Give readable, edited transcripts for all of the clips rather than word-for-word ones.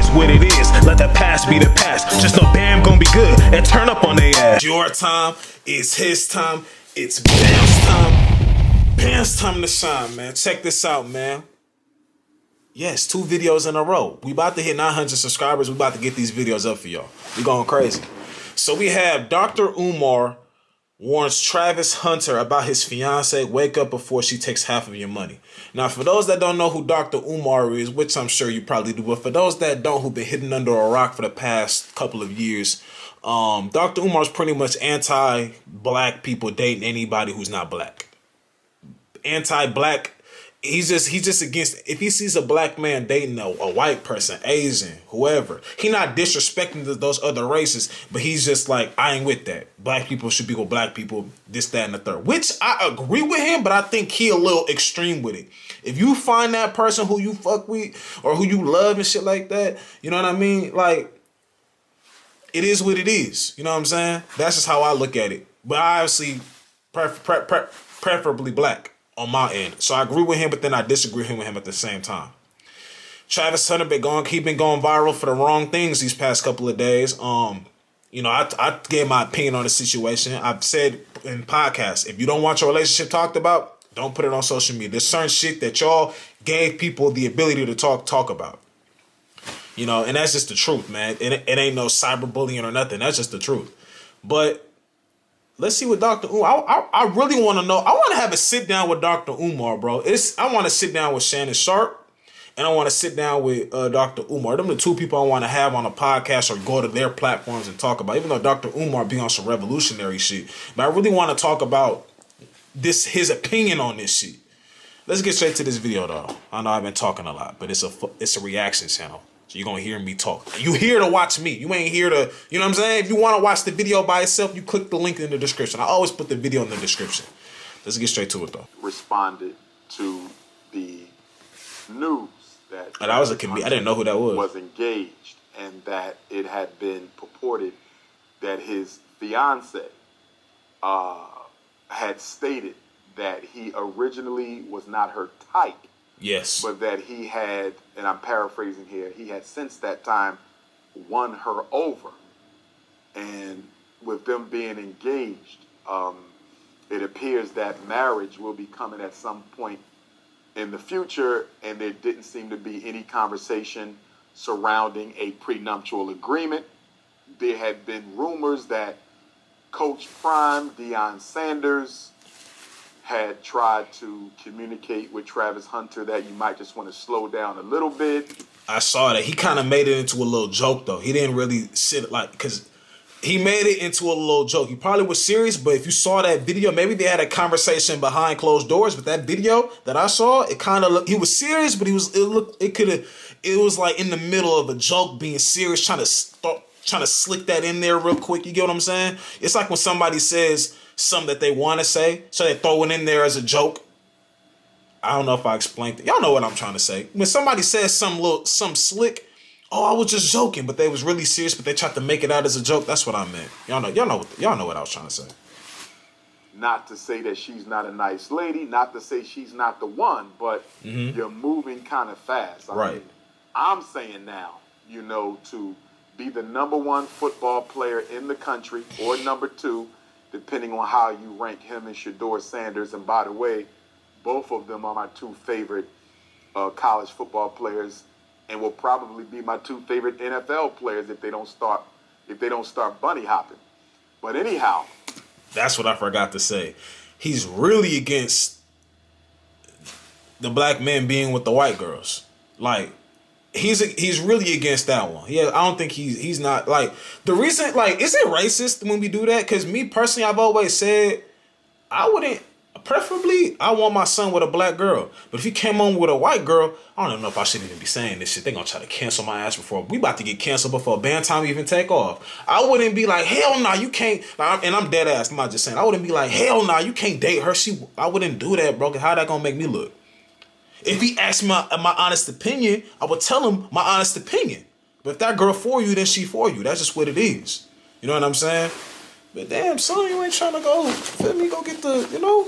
is what it is. Let the past be the past. Just know Bam gonna be good and turn up on they ass. Your time, it's his time, it's Bam's time. Bam's time to shine, man. Check this out, man. Yes, 2 videos in a row. We about to hit 900 subscribers. We about to get these videos up for y'all. We going crazy. So we have Dr. Umar warns Travis Hunter about his fiance. Wake up before she takes half of your money. Now, for those that don't know who Dr. Umar is, which I'm sure you probably do, but for those that don't, who've been hidden under a rock for the past couple of years, Dr. Umar is pretty much anti-black people dating anybody who's not black. Anti-black. He's just against, if he sees a black man dating a white person, Asian, whoever, he not disrespecting those other races, but he's just like, I ain't with that. Black people should be with black people, this, that, and the third. Which I agree with him, but I think he a little extreme with it. If you find that person who you fuck with or who you love and shit like that, you know what I mean? Like, it is what it is. You know what I'm saying? That's just how I look at it. But I obviously preferably black on my end. So I agree with him, but then I disagree with him at the same time. Travis Hunter been going viral for the wrong things these past couple of days. You know, I gave my opinion on the situation. I've said in podcasts, if you don't want your relationship talked about, don't put it on social media. There's certain shit that y'all gave people the ability to talk about. You know, and that's just the truth, man. It ain't no cyberbullying or nothing. That's just the truth. But let's see what Dr. Umar. I really want to know. I want to have a sit down with Dr. Umar, bro. I want to sit down with Shannon Sharp, and I want to sit down with Dr. Umar. Them are the 2 people I want to have on a podcast or go to their platforms and talk about. Even though Dr. Umar be on some revolutionary shit, but I really want to talk about his opinion on this shit. Let's get straight to this video, though. I know I've been talking a lot, but it's a reaction channel. So you're going to hear me talk. You here to watch me. You ain't here to, you know what I'm saying? If you want to watch the video by itself, you click the link in the description. I always put the video in the description. Let's get straight to it, though. Responded to the news that that was I didn't know who that was engaged, and that it had been purported that his fiance had stated that he originally was not her type. Yes. But that he had, and I'm paraphrasing here, he had since that time won her over. And with them being engaged, it appears that marriage will be coming at some point in the future, and there didn't seem to be any conversation surrounding a prenuptial agreement. There had been rumors that Coach Prime, Deion Sanders, had tried to communicate with Travis Hunter that you might just want to slow down a little bit. I saw that. He kind of made it into a little joke, though. He didn't really sit like, because he made it into a little joke. He probably was serious, but if you saw that video, maybe they had a conversation behind closed doors. But that video that I saw, it kind of looked, he was serious, but it was like in the middle of a joke being serious, trying to slick that in there real quick. You get what I'm saying? It's like when somebody says something that they want to say, so they throw it in there as a joke. I don't know if I explained it. Y'all know what I'm trying to say. When somebody says some slick, oh, I was just joking, but they was really serious, but they tried to make it out as a joke. That's what I meant. Y'all know what I was trying to say. Not to say that she's not a nice lady, not to say she's not the one, but you're moving kind of fast. I mean, I'm saying now, you know, to be the #1 football player in the country, or #2, depending on how you rank him and Shedeur Sanders. And by the way, both of them are my 2 favorite college football players, and will probably be my 2 favorite NFL players if they don't start bunny hopping. But anyhow, that's what I forgot to say. He's really against the black men being with the white girls. Like, he's really against that one. Yeah, I don't think he's not, like, the reason, like, is it racist when we do that? Because me personally, I've always said preferably I want my son with a black girl. But if he came on with a white girl, I don't even know if I should even be saying this shit. They're gonna try to cancel my ass before we about to get canceled before BamTime even take off. I wouldn't be like, hell nah, you can't. And I'm dead ass. I'm not just saying. I wouldn't be like, hell nah, you can't date her. I wouldn't do that, bro. How that gonna make me look? If he asked me my honest opinion, I would tell him my honest opinion. But if that girl for you, then she for you. That's just what it is. You know what I'm saying? But damn, son, you ain't trying to go, feel me, go get the, you know?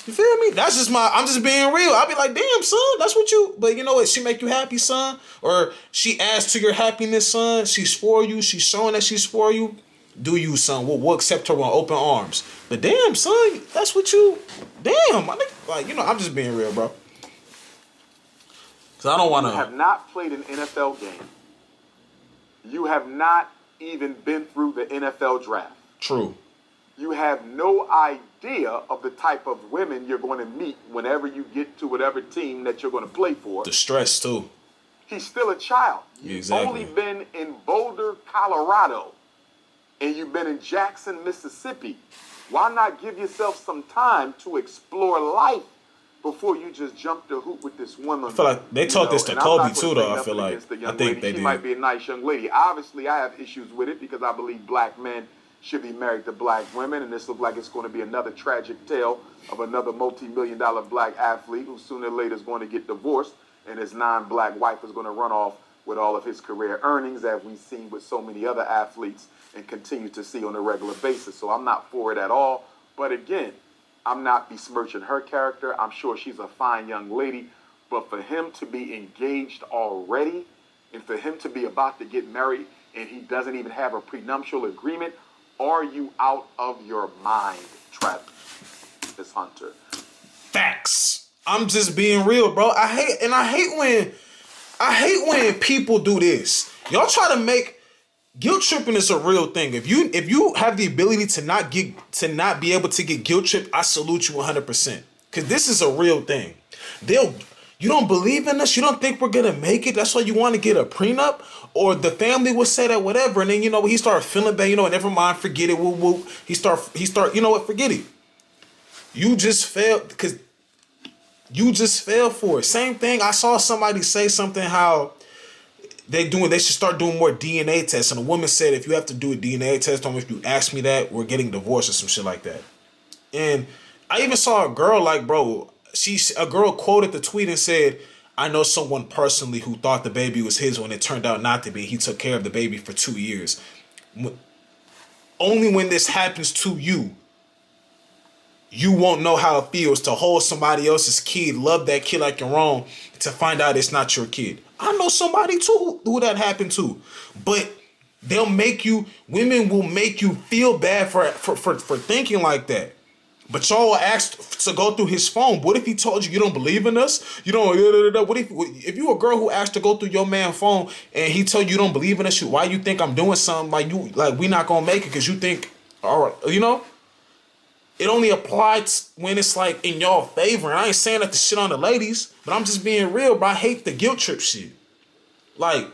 You feel me? That's just I'm just being real. I'll be like, damn, son, that's what you, but you know what? She make you happy, son? Or she adds to your happiness, son? She's for you. She's showing that she's for you. Do you, son? We'll accept her with open arms. But damn, son, that's what you, damn, my nigga. Like, you know, I'm just being real, bro. Because I don't want to. You have not played an NFL game. You have not even been through the NFL draft. True. You have no idea of the type of women you're going to meet whenever you get to whatever team that you're going to play for. The stress, too. He's still a child. You've only been in Boulder, Colorado, and you've been in Jackson, Mississippi. Why not give yourself some time to explore life before you just jump the hoop with this woman? I feel like they taught this to Kobe, too, though. I feel like. I think they did. She might be a nice young lady. Obviously, I have issues with it because I believe black men should be married to black women, and this looks like it's going to be another tragic tale of another multi-million-dollar black athlete who sooner or later is going to get divorced, and his non-black wife is going to run off with all of his career earnings, as we've seen with so many other athletes and continue to see on a regular basis. So I'm not for it at all. But again, I'm not besmirching her character. I'm sure she's a fine young lady. But for him to be engaged already, and for him to be about to get married, and he doesn't even have a prenuptial agreement, are you out of your mind, Travis Hunter? Facts. I'm just being real, bro. I hate when people do this. Y'all try to make guilt tripping is a real thing. If you have the ability to not be able to get guilt tripped, I salute you 100%. Cause this is a real thing. You don't believe in us. You don't think we're gonna make it. That's why you want to get a prenup, or the family will say that whatever, and then you know he start feeling bad. You know, never mind, forget it. Woo woo. He start. You know what? Forget it. You just failed because you just fell for it. Same thing. I saw somebody say something how they should start doing more DNA tests, and a woman said if you have to do a DNA test on me, if you ask me that, we're getting divorced or some shit like that. And I even saw a girl like, bro. A girl quoted the tweet and said, I know someone personally who thought the baby was his when it turned out not to be. He took care of the baby for 2 years. Only when this happens to you, you won't know how it feels to hold somebody else's kid, love that kid like your own, to find out it's not your kid. I know somebody too who that happened to. But women will make you feel bad for thinking like that. But y'all asked to go through his phone. What if he told you don't believe in us? You don't. What if you a girl who asked to go through your man's phone and he told you don't believe in us? Why you think I'm doing something like we not gonna make it because you think, all right, you know? It only applies when it's like in y'all favor. And I ain't saying that to shit on the ladies, but I'm just being real. But I hate the guilt trip shit. Like.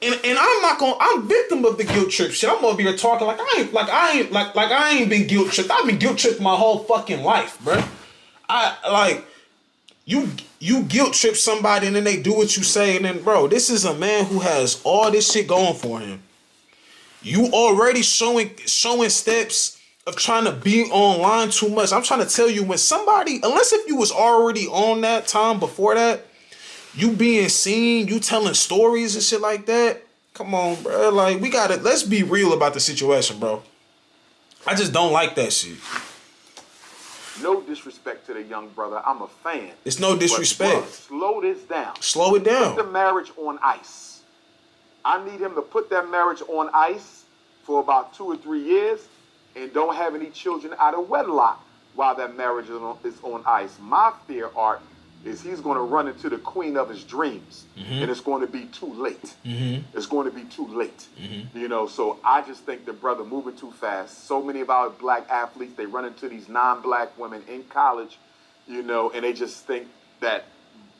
And I'm victim of the guilt trip shit. I'm over here talking like I ain't been guilt tripped. I've been guilt tripped my whole fucking life, bro. You guilt trip somebody and then they do what you say, and then bro, this is a man who has all this shit going for him. You already showing steps of trying to be online too much. I'm trying to tell you, when somebody, unless if you was already on that time before that, you being seen, you telling stories and shit like that. Come on, bro. Like, let's be real about the situation, bro. I just don't like that shit. No disrespect to the young brother. I'm a fan. It's no disrespect. But, slow this down. Slow it down. Put the marriage on ice. I need him to put that marriage on ice for about 2 or 3 years and don't have any children out of wedlock while that marriage is on ice. My fear, Art, is he's going to run into the queen of his dreams, and it's going to be too late. It's going to be too late. You know, so I just think the brother moving too fast. So many of our black athletes, they run into these non-black women in college, you know, and they just think that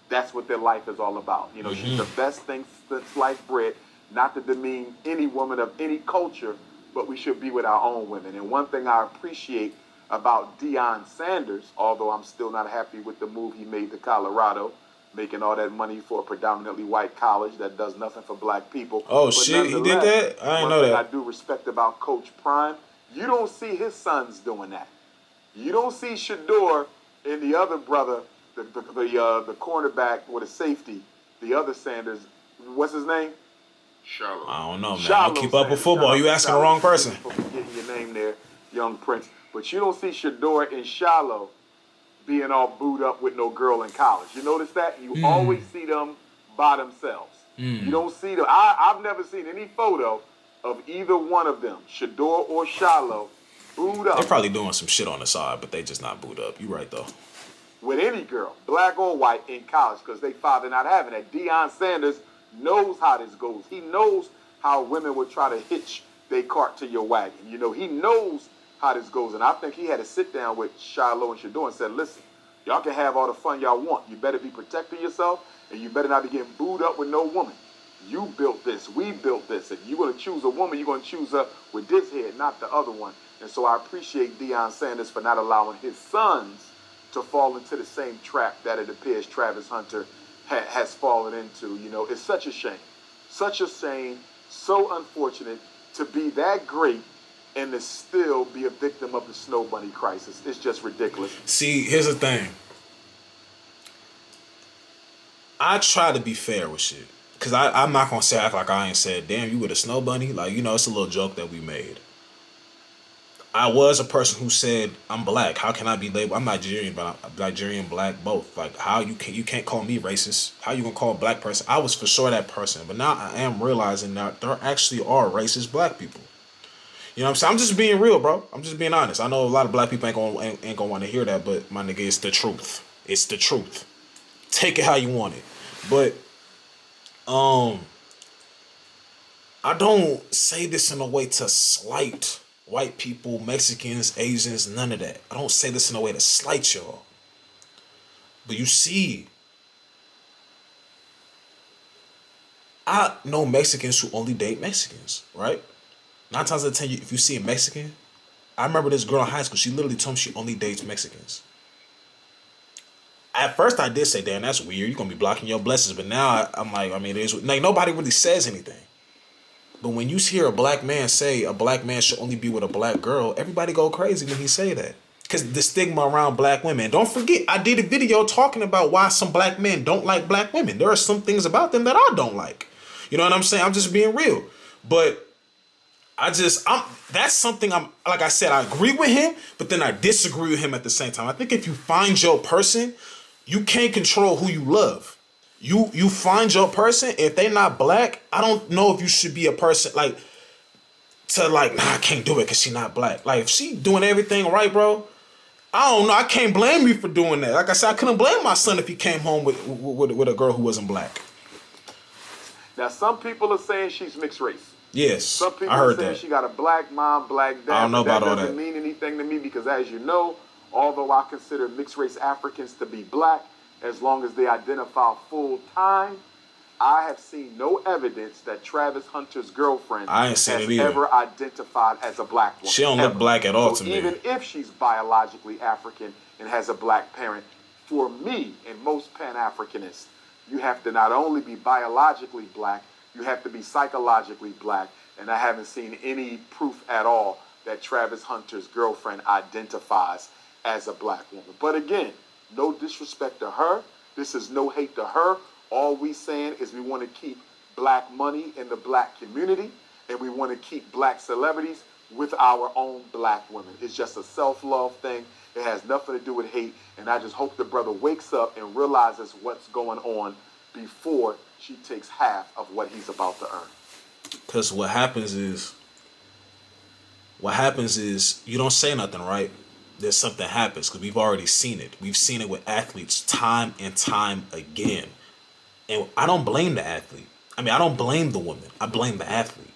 that's what their life is all about. You know, she's the best thing since sliced bread, not to demean any woman of any culture, but we should be with our own women. And one thing I appreciate about Deion Sanders, although I'm still not happy with the move he made to Colorado, making all that money for a predominantly white college that does nothing for black people. Oh, but shit, he did that? I didn't know that. I do respect about Coach Prime, you don't see his sons doing that. You don't see Shador and the other brother, the cornerback with a safety, the other Sanders, what's his name? Shallow. I don't know, man. I don't keep up with football. You asking the wrong person. For getting your name there, young Prince. But you don't see Shador and Shallow being all booed up with no girl in college. You notice that? You always see them by themselves. You don't see them. I've never seen any photo of either one of them, Shador or Shiloh, booed up. They're probably doing some shit on the side, but they just not booed up. You right, though. With any girl, black or white, in college, because they father not having it. Deion Sanders knows how this goes. He knows how women would try to hitch their cart to your wagon. You know, he knows how this goes. And I think he had to sit down with Shiloh and Shador and said, listen, y'all can have all the fun y'all want. You better be protecting yourself, and you better not be getting booed up with no woman. You built this. We built this. If you're going to choose a woman, you're going to choose her with this head, not the other one. And so I appreciate Deion Sanders for not allowing his sons to fall into the same trap that it appears Travis Hunter has fallen into. You know, it's such a shame. Such a shame. So unfortunate to be that great and to still be a victim of the Snow Bunny crisis. It's just ridiculous. See, here's the thing. I try to be fair with shit. Because I'm not going to act like I ain't said, damn, you with a Snow Bunny? Like, you know, it's a little joke that we made. I was a person who said, I'm black. How can I be labeled? I'm Nigerian, but I'm Nigerian, black, both. Like, how you can't call me racist. How you going to call a black person? I was for sure that person. But now I am realizing that there actually are racist black people. You know what I'm saying? I'm just being real, bro. I'm just being honest. I know a lot of black people ain't gonna want to hear that, but my nigga, it's the truth. It's the truth. Take it how you want it. But I don't say this in a way to slight white people, Mexicans, Asians, none of that. I don't say this in a way to slight y'all. But you see, I know Mexicans who only date Mexicans, right? 9 times out of 10, if you see a Mexican, I remember this girl in high school, she literally told me she only dates Mexicans. At first, I did say, damn, that's weird. You're going to be blocking your blessings. But now, I'm like, I mean, it is, like, nobody really says anything. But when you hear a black man say a black man should only be with a black girl, everybody go crazy when he say that. Because the stigma around black women. Don't forget, I did a video talking about why some black men don't like black women. There are some things about them that I don't like. You know what I'm saying? I'm just being real. But that's something like I said, I agree with him, but then I disagree with him at the same time. I think if you find your person, you can't control who you love. You find your person. If they not black, I don't know if you should be a person nah, I can't do it because she not black. Like, if she doing everything right, bro, I don't know. I can't blame you for doing that. Like I said, I couldn't blame my son if he came home with a girl who wasn't black. Now, some people are saying she's mixed race. Yes, some people I heard are saying that. She got a black mom, black dad. I don't know about all that. That doesn't mean anything to me because, as you know, although I consider mixed race Africans to be black, as long as they identify full time, I have seen no evidence that Travis Hunter's girlfriend has ever identified as a black woman. She don't look black at all to me. Even if she's biologically African and has a black parent, for me and most Pan-Africanists, you have to not only be biologically black, you have to be psychologically black. And I haven't seen any proof at all that Travis Hunter's girlfriend identifies as a black woman. But again, no disrespect to her. This is no hate to her. All we saying is we want to keep black money in the black community, and we want to keep black celebrities with our own black women. It's just a self-love thing. It has nothing to do with hate, and I just hope the brother wakes up and realizes what's going on before she takes half of what he's about to earn. Because what happens is you don't say nothing, right? There's something happens because we've already seen it. We've seen it with athletes time and time again. And I don't blame the athlete. I mean, I don't blame the woman. I blame the athlete.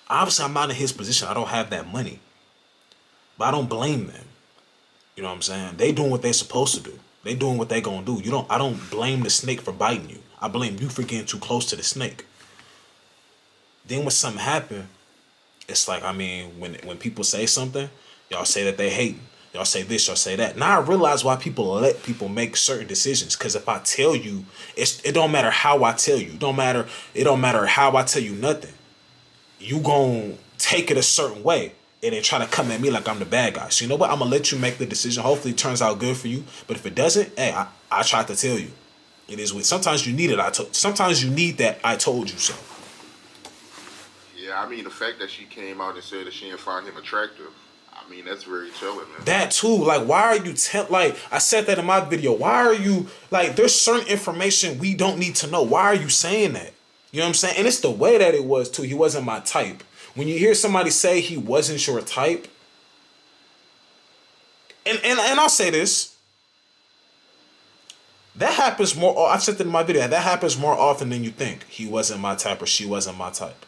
Obviously, I'm not in his position. I don't have that money. But I don't blame them. You know what I'm saying? They doing what they're supposed to do. They doing what they gonna do. I don't blame the snake for biting you. I blame you for getting too close to the snake. Then when something happen, it's like, I mean, when people say something, y'all say that they hating. Y'all say this, y'all say that. Now I realize why people let people make certain decisions. Because if I tell you, it don't matter how I tell you. It don't matter how I tell you nothing. You gonna take it a certain way and then try to come at me like I'm the bad guy. So you know what? I'm gonna let you make the decision. Hopefully it turns out good for you. But if it doesn't, hey, I tried to tell you. It is weird. Sometimes you need it. Sometimes you need that I told you so. Yeah, I mean, the fact that she came out and said that she didn't find him attractive, I I mean, that's very chilling, man. That too, like, why are you like, I said that in my video. Why are you, like, there's certain information we don't need to know. Why are you saying that? You know what I'm saying? And it's the way that it was too. He wasn't my type. When you hear somebody say he wasn't your type, and I'll say this, that happens more, I've said that in my video, that happens more often than you think. He wasn't my type or she wasn't my type.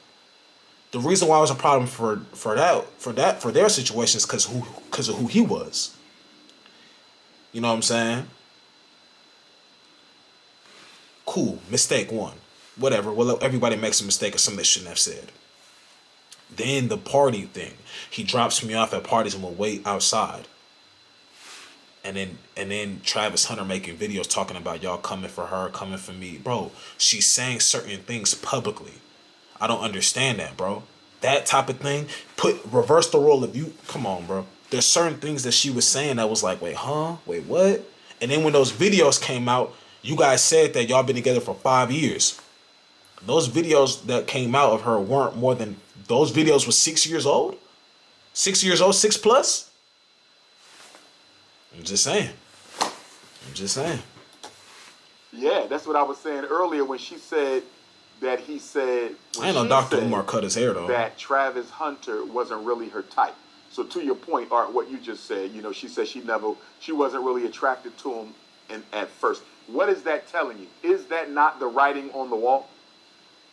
The reason why it was a problem for their situation is because of who he was. You know what I'm saying? Cool. Mistake one. Whatever. Well, everybody makes a mistake or something they shouldn't have said. Then the party thing. He drops me off at parties and will wait outside. And then Travis Hunter making videos talking about y'all coming for her, coming for me. Bro, she's saying certain things publicly. I don't understand that, bro. That type of thing, reverse the role of you. Come on, bro. There's certain things that she was saying that was like, wait, huh? Wait, what? And then when those videos came out, you guys said that y'all been together for 5 years. Those videos that came out of her weren't more than, those videos were 6 years old? 6 years old, 6 plus? I'm just saying. Yeah, that's what I was saying earlier when she said that he said... I ain't know Dr. Umar cut his hair, though. That Travis Hunter wasn't really her type. So to your point, Art, what you just said, you know, she said she wasn't really attracted to him at first. What is that telling you? Is that not the writing on the wall?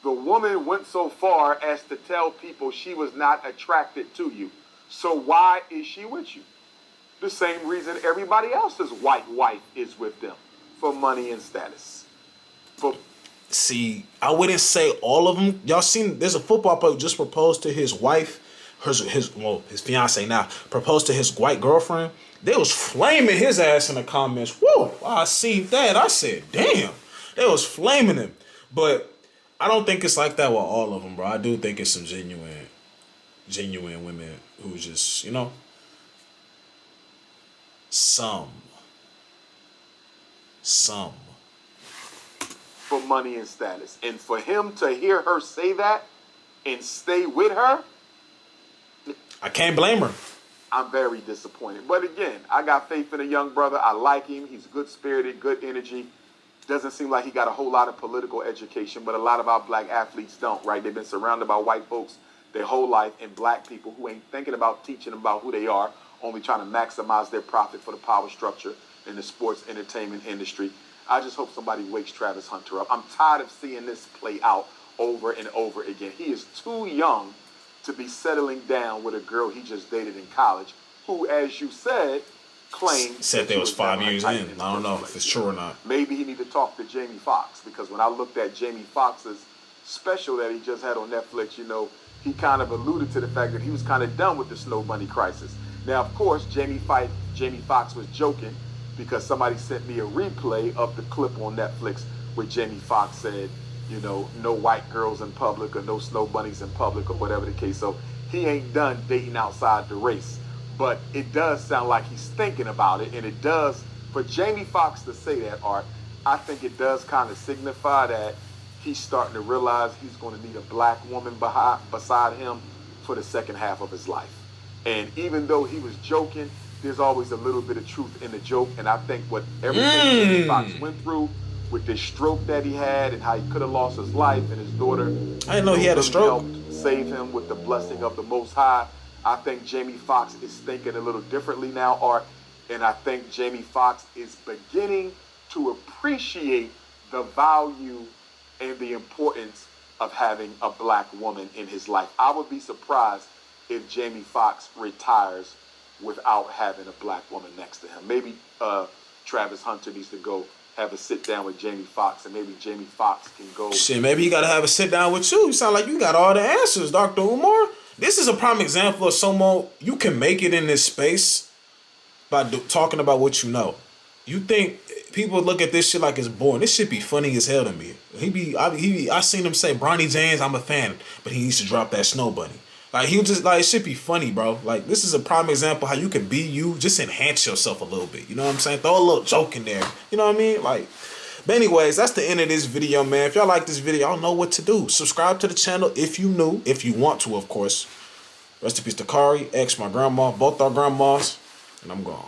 The woman went so far as to tell people she was not attracted to you. So why is she with you? The same reason everybody else's white wife is with them. For money and status. See, I wouldn't say all of them. Y'all seen, there's a football player who just proposed to his wife, his fiance now, proposed to his white girlfriend. They was flaming his ass in the comments. Whoa, I seen that. I said, damn. They was flaming him. But I don't think it's like that with all of them, bro. I do think it's some genuine women who just, you know, some. For money and status. And for him to hear her say that and stay with her, I can't blame her. I'm very disappointed. But again, I got faith in a young brother. I like him. He's good-spirited, good energy. Doesn't seem like he got a whole lot of political education, but a lot of our black athletes don't, right? They've been surrounded by white folks their whole life and black people who ain't thinking about teaching them about who they are, only trying to maximize their profit for the power structure in the sports entertainment industry. I just hope somebody wakes Travis Hunter up. I'm tired of seeing this play out over and over again. He is too young to be settling down with a girl he just dated in college, who, as you said there was 5 years in. I don't know if it's true or not. Maybe he need to talk to Jamie Foxx, because when I looked at Jamie Foxx's special that he just had on Netflix, you know, he kind of alluded to the fact that he was kind of done with the Snow Bunny crisis. Now, of course, Jamie Foxx was joking, because somebody sent me a replay of the clip on Netflix where Jamie Foxx said, you know, no white girls in public or no snow bunnies in public or whatever the case. So he ain't done dating outside the race. But it does sound like he's thinking about it. And it does, for Jamie Foxx to say that, Art, I think it does kind of signify that he's starting to realize he's going to need a black woman beside him for the second half of his life. And even though he was joking, there's always a little bit of truth in the joke. And I think what everything Jamie Foxx went through with this stroke that he had and how he could have lost his life, and his daughter, I didn't know he had a stroke, helped save him with the blessing of the Most High. I think Jamie Foxx is thinking a little differently now, Art. And I think Jamie Foxx is beginning to appreciate the value and the importance of having a black woman in his life. I would be surprised if Jamie Foxx retires without having a black woman next to him. Maybe Travis Hunter needs to go have a sit down with Jamie Foxx, and maybe Jamie Foxx can go. Shit, maybe you got to have a sit down with you. You sound like you got all the answers, Dr. Umar. This is a prime example of someone, you can make it in this space by talking about what you know. You think people look at this shit like it's boring. This shit be funny as hell to me. I seen him say, Bronny James, I'm a fan, but he needs to drop that Snow Bunny. Like, he just, like, it should be funny, bro. Like, this is a prime example how you can be you, just enhance yourself a little bit. You know what I'm saying? Throw a little joke in there. You know what I mean? Like, but anyways, that's the end of this video, man. If y'all like this video, y'all know what to do. Subscribe to the channel if you new, if you want to, of course. Rest in peace to Kari, ex, my grandma, both our grandmas, and I'm gone.